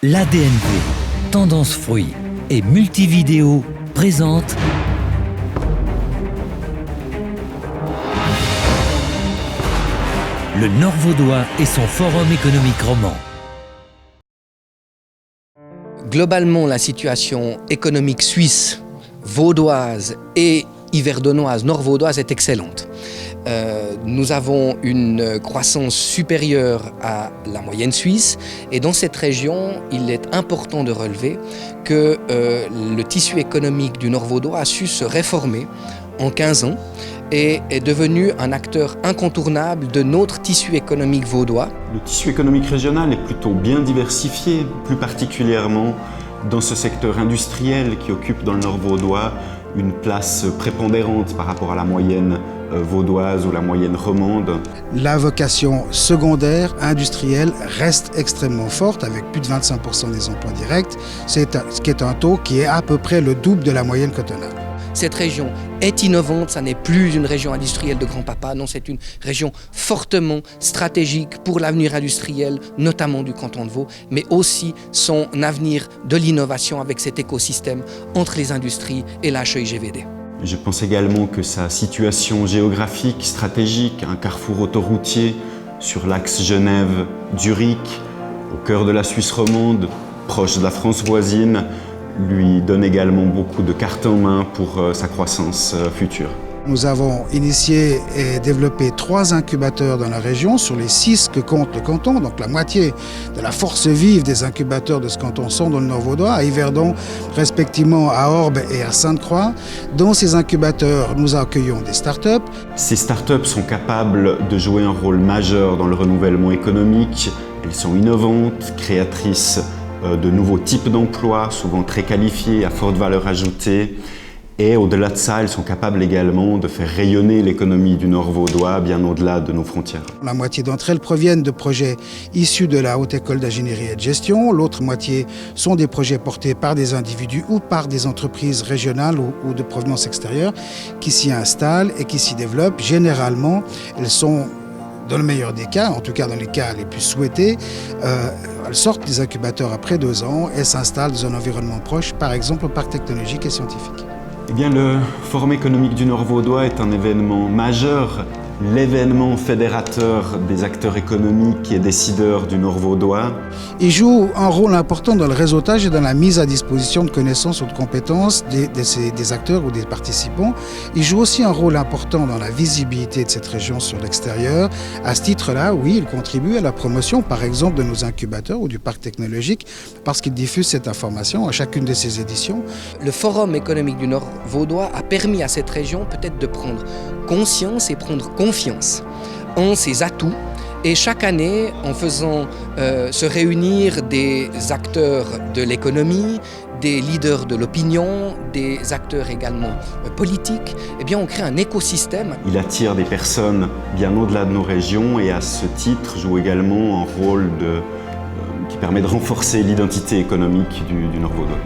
L'ADNV, Tendance Fruits et Multividéo présente le Nord-Vaudois et son forum économique roman. Globalement, la situation économique suisse, vaudoise et yverdonnoise, nord-vaudoise est excellente. Nous avons une croissance supérieure à la moyenne suisse et dans cette région, il est important de relever que le tissu économique du nord-vaudois a su se réformer en 15 ans et est devenu un acteur incontournable de notre tissu économique vaudois. Le tissu économique régional est plutôt bien diversifié, plus particulièrement dans ce secteur industriel qui occupe dans le nord vaudois une place prépondérante par rapport à la moyenne vaudoise ou la moyenne romande. La vocation secondaire, industrielle, reste extrêmement forte avec plus de 25% des emplois directs, ce qui est un taux qui est à peu près le double de la moyenne cantonale. Cette région est innovante, ça n'est plus une région industrielle de grand-papa, non, c'est une région fortement stratégique pour l'avenir industriel, notamment du canton de Vaud, mais aussi son avenir de l'innovation avec cet écosystème entre les industries et l'HEIGVD. Je pense également que sa situation géographique, stratégique, un carrefour autoroutier sur l'axe Genève-Zurich, au cœur de la Suisse romande, proche de la France voisine, lui donne également beaucoup de cartes en main pour sa croissance future. Nous avons initié et développé 3 incubateurs dans la région sur les 6 que compte le canton. Donc la moitié de la force vive des incubateurs de ce canton sont dans le Nord-Vaudois, à Yverdon, respectivement à Orbe et à Sainte-Croix. Dans ces incubateurs, nous accueillons des startups. Ces startups sont capables de jouer un rôle majeur dans le renouvellement économique. Elles sont innovantes, créatrices de nouveaux types d'emplois, souvent très qualifiés, à forte valeur ajoutée. Et au-delà de ça, elles sont capables également de faire rayonner l'économie du Nord-Vaudois bien au-delà de nos frontières. La moitié d'entre elles proviennent de projets issus de la Haute École d'ingénierie et de gestion. L'autre moitié sont des projets portés par des individus ou par des entreprises régionales ou de provenance extérieure qui s'y installent et qui s'y développent. Généralement, elles sont, dans le meilleur des cas, en tout cas dans les cas les plus souhaités, elles sortent des incubateurs après 2 ans et s'installent dans un environnement proche, par exemple au parc technologique et scientifique. Eh bien, le Forum économique du Nord-Vaudois est un événement majeur, l'événement fédérateur des acteurs économiques et décideurs du Nord-Vaudois. Il joue un rôle important dans le réseautage et dans la mise à disposition de connaissances ou de compétences des acteurs ou des participants. Il joue aussi un rôle important dans la visibilité de cette région sur l'extérieur. À ce titre-là, oui, il contribue à la promotion, par exemple, de nos incubateurs ou du parc technologique, parce qu'il diffuse cette information à chacune de ses éditions. Le Forum économique du Nord-Vaudois a permis à cette région peut-être de prendre conscience et prendre confiance en ses atouts. Et chaque année, en faisant se réunir des acteurs de l'économie, des leaders de l'opinion, des acteurs également politiques, eh bien on crée un écosystème. Il attire des personnes bien au-delà de nos régions et à ce titre joue également un rôle qui permet de renforcer l'identité économique du Nord-Vaudois.